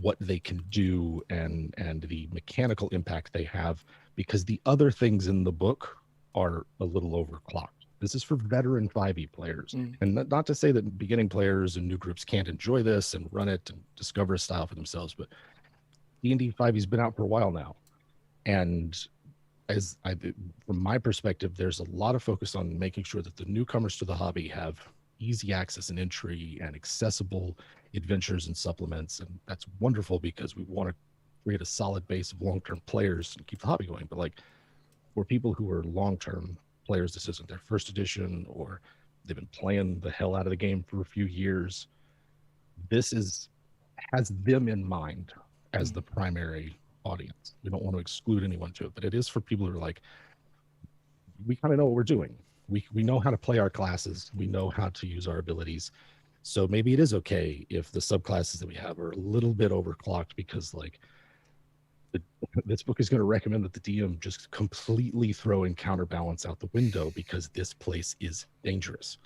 what they can do and the mechanical impact they have, because the other things in the book are a little overclocked. This is for veteran 5e players. And not to say that beginning players and new groups can't enjoy this and run it and discover a style for themselves, but D&D 5e's been out for a while now. And from my perspective, there's a lot of focus on making sure that the newcomers to the hobby have easy access and entry and accessible adventures and supplements. And that's wonderful because we want to create a solid base of long-term players and keep the hobby going. But like for people who are long-term players, this isn't their first edition, or they've been playing the hell out of the game for a few years, this has them in mind as the primary audience. We don't want to exclude anyone to it, but it is for people who are like, we kind of know what we're doing. We know how to play our classes. We know how to use our abilities. So maybe it is okay if the subclasses that we have are a little bit overclocked, because like this book is going to recommend that the DM just completely throw in counterbalance out the window because this place is dangerous.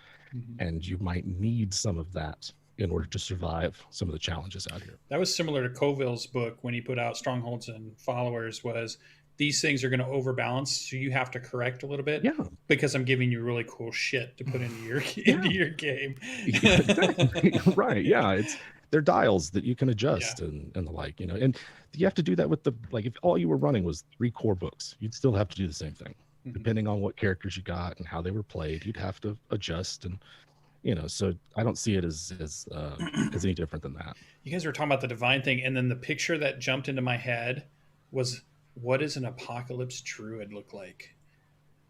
And you might need some of that in order to survive some of the challenges out here. That was similar to Colville's book when he put out Strongholds and Followers, was these things are going to overbalance, so you have to correct a little bit. Yeah. Because I'm giving you really cool shit to put into your your game. Right. Yeah. They're dials that you can adjust and the like, you know, and you have to do that with if all you were running was 3 core books, you'd still have to do the same thing. Depending on what characters you got and how they were played, you'd have to adjust. And, you know, so I don't see it as any different than that. You guys were talking about the divine thing, and then the picture that jumped into my head was, what does an apocalypse druid look like?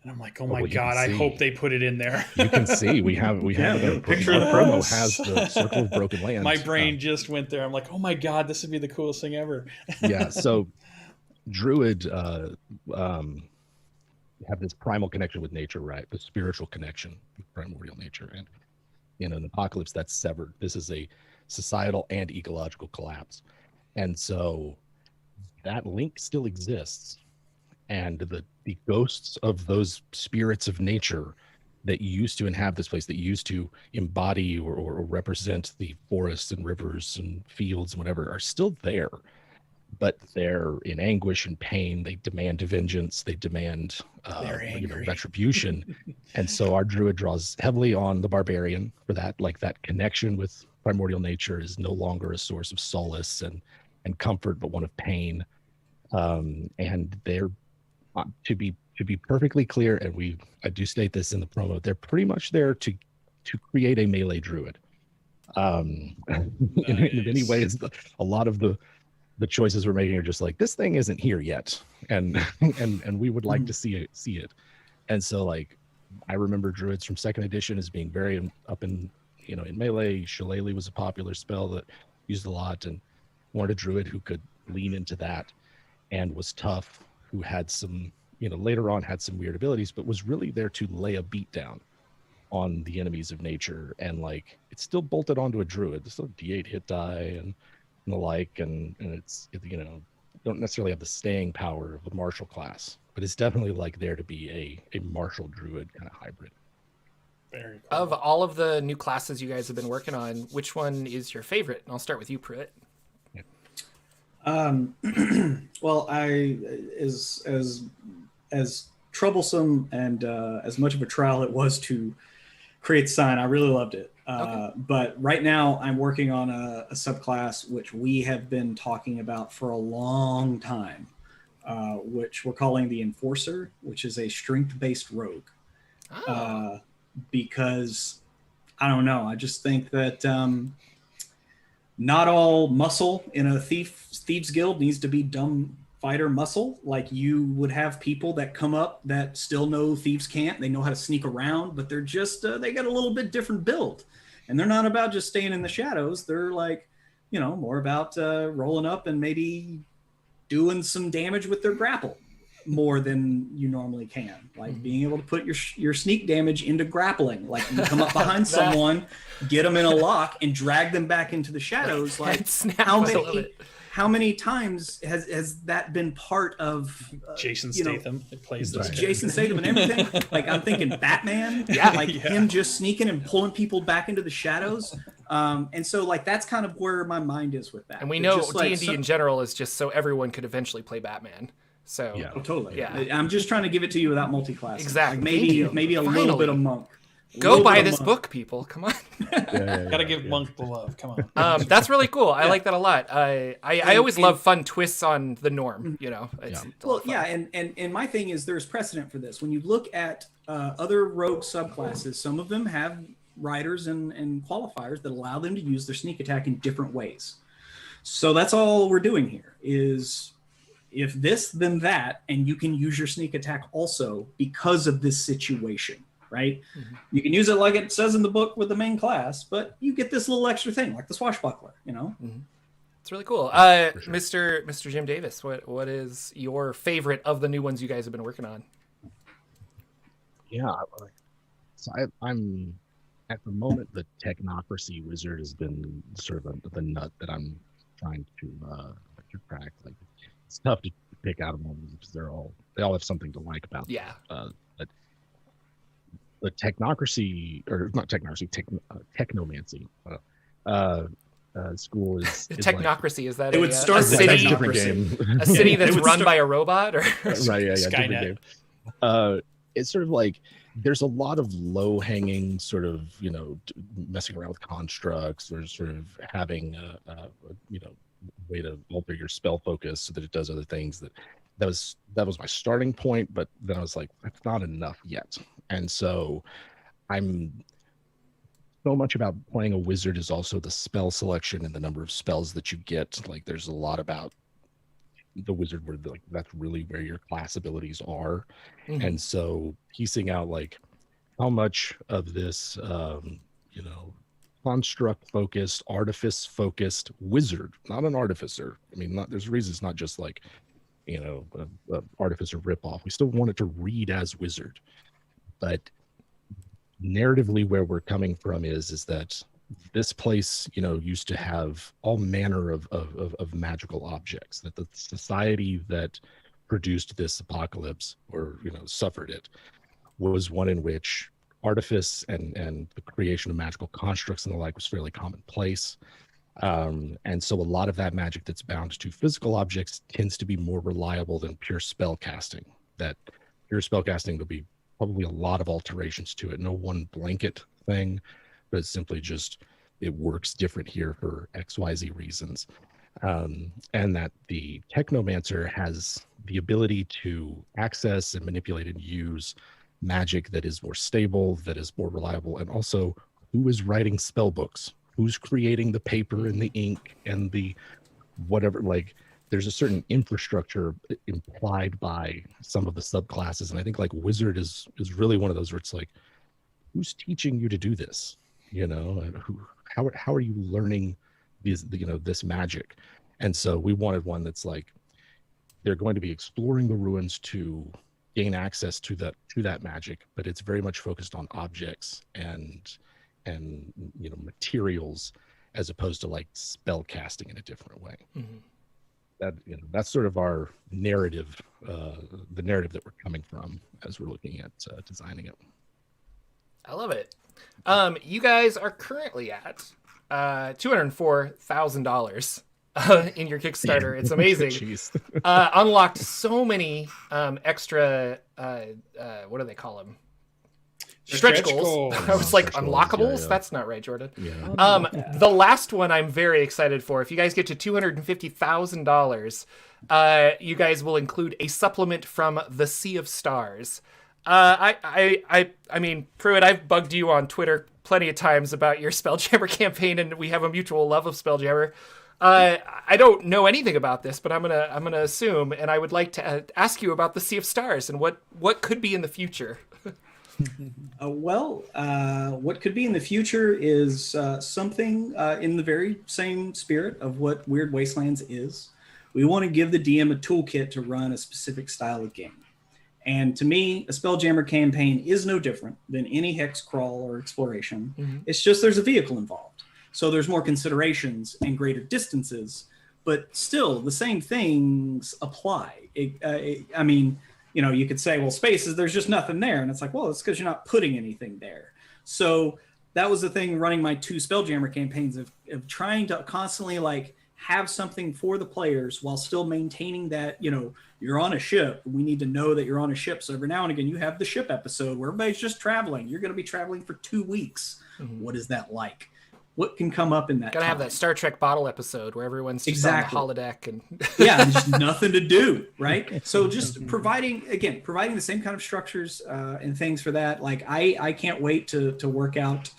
And I'm like, oh my God, I hope they put it in there. You can see we have a picture of the promo has the Circle of Broken Lands. My brain just went there. I'm like, oh my God, this would be the coolest thing ever. Yeah. So druid have this primal connection with nature, right? The spiritual connection with primordial nature. And in an apocalypse, that's severed. This is a societal and ecological collapse. And so that link still exists, and the ghosts of those spirits of nature that used to inhabit this place, that used to embody or represent the forests and rivers and fields and whatever, are still there, but they're in anguish and pain. They demand vengeance. They demand retribution. And so our druid draws heavily on the barbarian for that. Like, that connection with primordial nature is no longer a source of solace and comfort, but one of pain. And they're, to be perfectly clear, and I do state this in the promo, they're pretty much there to create a melee druid. In many ways, a lot of the choices we're making are just like, this thing isn't here yet, and we would like to see it. And so, like, I remember druids from second edition as being very up in melee. Shillelagh was a popular spell that used a lot, and wanted a druid who could lean into that and was tough, who had some, later on had some weird abilities, but was really there to lay a beat down on the enemies of nature. And like, it's still bolted onto a druid. There's still D8 hit die and the like, and don't necessarily have the staying power of a martial class, but it's definitely like there to be a martial druid kind of hybrid. Very cool. Of all of the new classes you guys have been working on, which one is your favorite? And I'll start with you, Pruitt. Well, as troublesome and as much of a trial it was to create Scion, I really loved it. Okay. But right now I'm working on a subclass which we have been talking about for a long time, which we're calling the Enforcer, which is a strength-based rogue. Because I don't know, I just think that not all muscle in a thieves guild needs to be dumb fighter muscle. Like, you would have people that come up that still know thieves can't. They know how to sneak around, but they're just they got a little bit different build, and they're not about just staying in the shadows. They're like, more about rolling up and maybe doing some damage with their grapple more than you normally can, like being able to put your sneak damage into grappling. Like, you come up behind someone, get them in a lock, and drag them back into the shadows. Like, how many times has that been part of Jason Statham? It plays this Jason Statham and everything. Like, I'm thinking Batman, him just sneaking and pulling people back into the shadows. And so, like, that's kind of where my mind is with that. And we know D&D in general is just so everyone could eventually play Batman. So yeah, totally. Yeah, I'm just trying to give it to you without multi-class. Exactly. Like, maybe a little bit of monk. Go buy this book, people. Come on. Gotta give Monk the love. Come on. That's really cool. I like that a lot. I always love fun twists on the norm. And my thing is, there's precedent for this. When you look at other rogue subclasses, some of them have riders and qualifiers that allow them to use their sneak attack in different ways. So that's all we're doing here is, if this, then that, and you can use your sneak attack also because of this situation, right? Mm-hmm. You can use it like it says in the book with the main class, but you get this little extra thing, like the swashbuckler, Mm-hmm. It's really cool. Sure. Mr. Jim Davis, what is your favorite of the new ones you guys have been working on? Yeah, so I'm at the moment, the Technocracy Wizard has been sort of the nut that I'm trying to crack. Like, it's tough to pick out of them because they all have something to like about them. Yeah. But the Technocracy, or not Technocracy, Technomancy school is Technocracy. Is that it would start a city? Different game. A city that's run by a robot, or right? Yeah, Skynet. Game. It's sort of like, there's a lot of low-hanging sort of, messing around with constructs, or sort of having a way to alter your spell focus so that it does other things. That was my starting point, but then I was like, that's not enough yet. And so I'm so much about playing a wizard is also the spell selection and the number of spells that you get. Like, there's a lot about the wizard where that's really where your class abilities are. Mm-hmm. And so piecing out like how much of this construct focused, artifice focused wizard, not an artificer. I mean, there's a reason it's not just like a artificer ripoff. We still want it to read as wizard, but narratively where we're coming from is that this place, you know, used to have all manner of magical objects, that the society that produced this apocalypse, or, you know, suffered it, was one in which artifice and the creation of magical constructs and the like was fairly commonplace. And so a lot of that magic that's bound to physical objects tends to be more reliable than pure spell casting. That pure spell casting, there'll be probably a lot of alterations to it. No one blanket thing, but it's simply just, it works different here for XYZ reasons. And that the Technomancer has the ability to access and manipulate and use magic that is more stable, that is more reliable, and also who is writing spell books, who's creating the paper and the ink and the whatever. Like, there's a certain infrastructure implied by some of the subclasses, and I think like Wizard is really one of those where it's like, who's teaching you to do this, you know, and how are you learning these, you know, this magic? And so we wanted one that's like, they're going to be exploring the ruins to gain access to that magic, but it's very much focused on objects and you know, materials, as opposed to like spell casting in a different way. Mm-hmm. That, you know, that's sort of our narrative, the narrative that we're coming from as we're looking at designing it. I love it. You guys are currently at $204,000 in your Kickstarter. It's amazing. Unlocked so many extra, what do they call them? Stretch goals. I was like, unlockables? Yeah. That's not right, Jordan. Yeah. The last one I'm very excited for. If you guys get to $250,000, you guys will include a supplement from the Sea of Stars. I mean, Pruitt, I've bugged you on Twitter plenty of times about your Spelljammer campaign, and we have a mutual love of Spelljammer. I don't know anything about this, but I'm gonna assume, and I would like to ask you about the Sea of Stars and what could be in the future. What could be in the future is something in the very same spirit of what Weird Wastelands is. We want to give the DM a toolkit to run a specific style of game. And to me, a Spelljammer campaign is no different than any hex crawl or exploration. Mm-hmm. It's just there's a vehicle involved. So there's more considerations and greater distances, but still the same things apply. I mean, you know, you could say, well, spaces, there's just nothing there. And it's like, well, it's because you're not putting anything there. So that was the thing running my 2 Spelljammer campaigns of trying to constantly like have something for the players while still maintaining that, you know, you're on a ship. We need to know that you're on a ship. So every now and again, you have the ship episode where everybody's just traveling. You're going to be traveling for 2 weeks. Mm-hmm. What is that like? What can come up in that? Gotta have that Star Trek bottle episode where everyone's just on the holodeck and yeah, and just nothing to do, right? So just providing the same kind of structures and things for that. Like I can't wait to work out,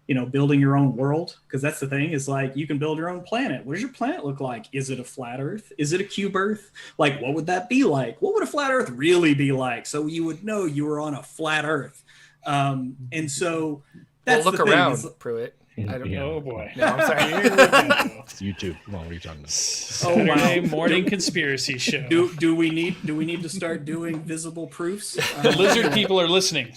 you know, building your own world, because that's the thing is like you can build your own planet. What does your planet look like? Is it a flat Earth? Is it a cube Earth? Like what would that be like? What would a flat Earth really be like? So you would know you were on a flat Earth, and so that's look the around, thing. Pruitt. I don't know. Oh boy. No, I'm sorry. It's YouTube. Come on, what are you talking about? Saturday morning conspiracy show. Do we need to start doing visible proofs? The lizard people are listening.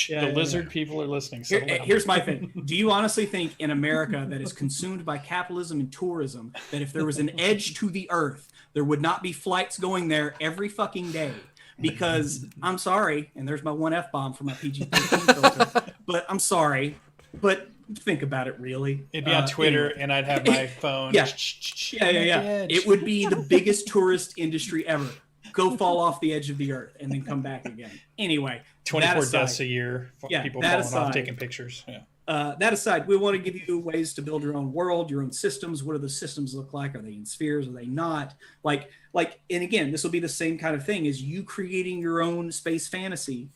The lizard people are listening. Here's my thing. Do you honestly think in America that is consumed by capitalism and tourism that if there was an edge to the earth, there would not be flights going there every fucking day? Because I'm sorry, and there's my one F-bomb for my PG-13 filter, but I'm sorry, but think about it really. It'd be on Twitter and I'd have my phone. Yeah. It would be the biggest tourist industry ever. Go fall off the edge of the earth and then come back again. Anyway, 24 deaths a year. People falling off, taking pictures. Yeah. That aside, we want to give you ways to build your own world, your own systems. What do the systems look like? Are they in spheres? Are they not? Like, and again, this will be the same kind of thing as you creating your own space fantasy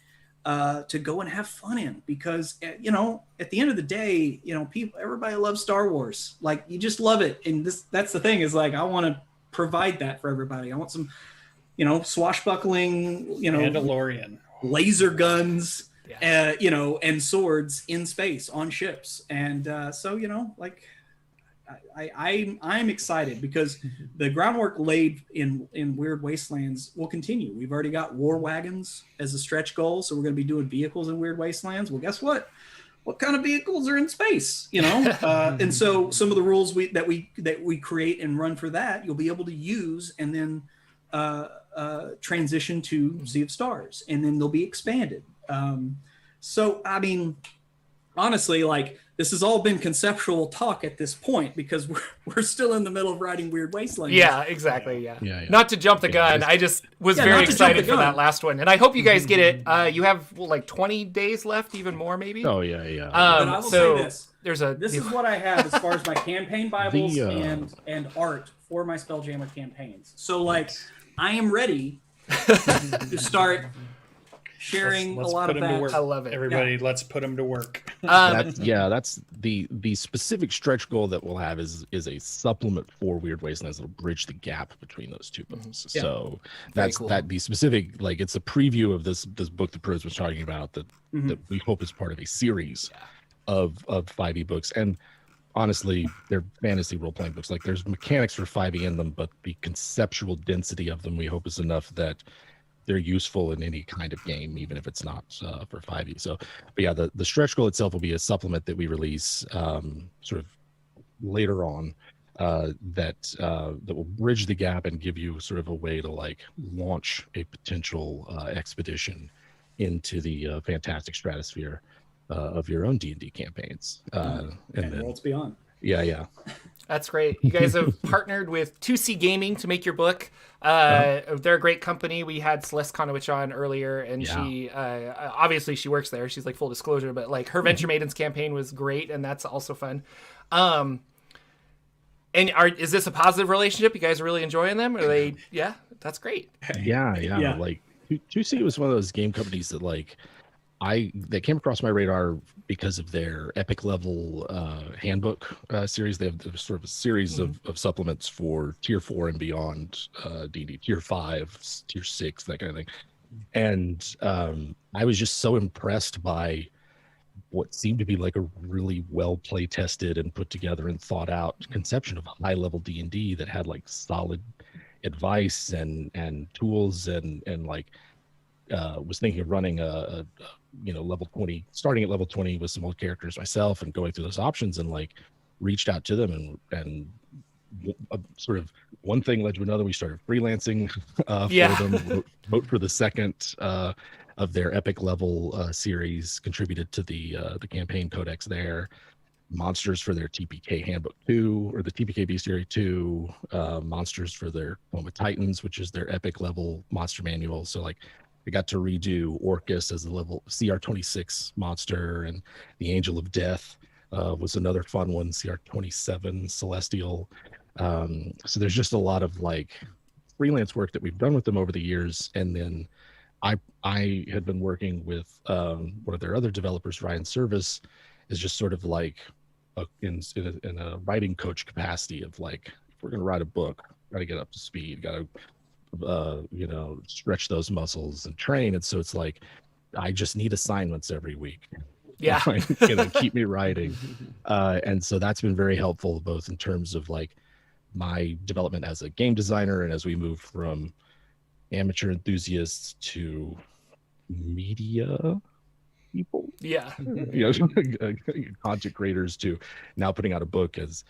to go and have fun in, because you know, at the end of the day, you know, everybody loves Star Wars. Like, you just love it, and that's the thing is like, I want to provide that for everybody. I want some, you know, swashbuckling, you know, Mandalorian laser guns, you know, and swords in space on ships, and so you know, like. I'm excited because the groundwork laid in Weird Wastelands will continue. We've already got war wagons as a stretch goal, so we're going to be doing vehicles in Weird Wastelands. Well, guess what? what kind of vehicles are in space, and so some of the rules that we create and run for that, you'll be able to use and then transition to Sea of Stars, and then they'll be expanded. So I mean, honestly, like, this has all been conceptual talk at this point, because we're still in the middle of writing Weird Wastelands. Yeah, exactly. Yeah. Yeah. Not to jump the gun. I just was very excited for that last one, and I hope you guys get it. You have like 20 days left, even more maybe. Oh yeah. But I will say this. This is what I have as far as my campaign Bibles and art for my Spelljammer campaigns. So like, I am ready to start sharing let's a lot put of them to that. work. I love it. Everybody, let's put them to work. That's the specific stretch goal that we'll have is a supplement for Weird Wastelands that'll bridge the gap between those two books. Yeah. So that's cool. that the specific, like, it's a preview of this book that Pros was talking about that we hope is part of a series of 5e books. And honestly, they're fantasy role-playing books. Like, there's mechanics for 5e in them, but the conceptual density of them we hope is enough that they're useful in any kind of game, even if it's not for 5e. So, but yeah, the stretch goal itself will be a supplement that we release sort of later on that will bridge the gap and give you sort of a way to like launch a potential expedition into the fantastic stratosphere of your own D&D campaigns. And then, Worlds Beyond. Yeah. That's great. You guys have partnered with 2C Gaming to make your book. They're a great company. We had Celeste Konowich on earlier, and she obviously she works there. She's like, full disclosure, but like her Venture Maidens campaign was great, and that's also fun. And is this a positive relationship? You guys are really enjoying them? Are they? Yeah, that's great. Yeah. Like 2C was one of those game companies that like they came across my radar because of their epic level handbook series. They have sort of a series of supplements for tier 4 and beyond D&D, tier 5, tier 6, that kind of thing. And I was just so impressed by what seemed to be like a really well play tested and put together and thought out conception of high level D&D that had like solid advice and tools and like was thinking of running a level 20, starting at level 20 with some old characters myself and going through those options, and like reached out to them and sort of one thing led to another. We started freelancing for them, wrote for the second of their epic level series, contributed to the campaign codex there, monsters for their TPK handbook 2, or the TPK bestiary 2, monsters for their Home of Titans, which is their epic level monster manual. So like I got to redo Orcus as a level CR26 monster, and the Angel of Death was another fun one, CR27 Celestial. So there's just a lot of like freelance work that we've done with them over the years. And then I had been working with one of their other developers, Ryan Service, is just sort of like in a writing coach capacity of like, if we're going to write a book, got to get up to speed, got to stretch those muscles and train. And so it's like, I just need assignments every week. Yeah. Keep me writing. And so that's been very helpful, both in terms of like my development as a game designer, and as we move from amateur enthusiasts to media people, content creators, to now putting out a book as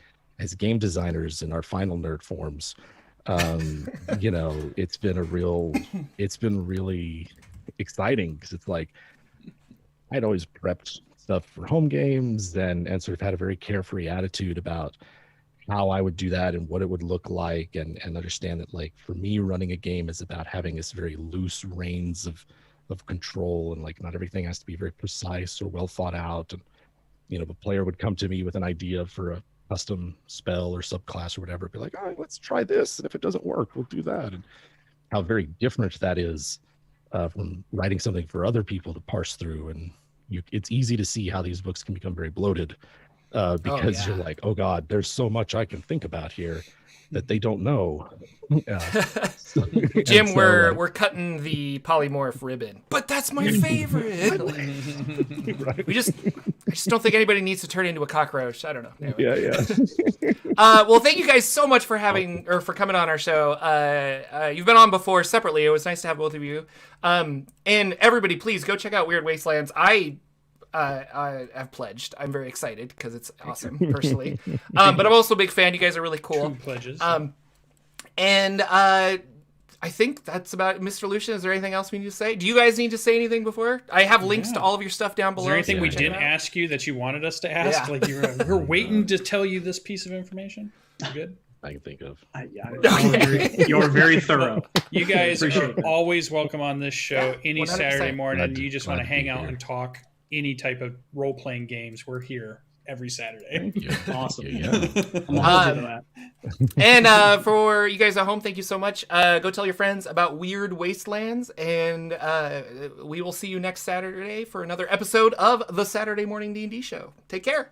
game designers in our final nerd forms. It's been really exciting, because it's like I'd always prepped stuff for home games and sort of had a very carefree attitude about how I would do that and what it would look like, and understand that like for me, running a game is about having this very loose reins of control, and like not everything has to be very precise or well thought out. And if a player would come to me with an idea for a custom spell or subclass or whatever, be like, oh, let's try this, and if it doesn't work, we'll do that. And how very different that is from writing something for other people to parse through. And it's easy to see how these books can become very bloated because you're like, oh god, there's so much I can think about here that they don't know. Jim, we're cutting the polymorph ribbon, but that's my favorite. Right. I just don't think anybody needs to turn into a cockroach. I don't know. Anyway. Well, thank you guys so much for for coming on our show. You've been on before separately. It was nice to have both of you. And everybody, please go check out Weird Wastelands. have pledged. I'm very excited because it's awesome personally. But I'm also a big fan. You guys are really cool. 2 pledges. And I think that's about it. Mr. Lucian, is there anything else we need to say? Do you guys need to say anything before? I have links to all of your stuff down below. Is there anything so we check it didn't out. ask you that you wanted us to ask? Yeah. Like we're waiting to tell you this piece of information. You good? I can think of. You're very thorough. You guys are Appreciate that. always welcome on this show Yeah, any 100%. Saturday morning. Glad to- You just glad want to to be hang out here. and talk any type of role-playing games. We're here every Saturday. Thank you. Awesome. Yeah. I'm all into that. And for you guys at home, thank you so much. Go tell your friends about Weird Wastelands, and we will see you next Saturday for another episode of the Saturday Morning D&D Show. Take care.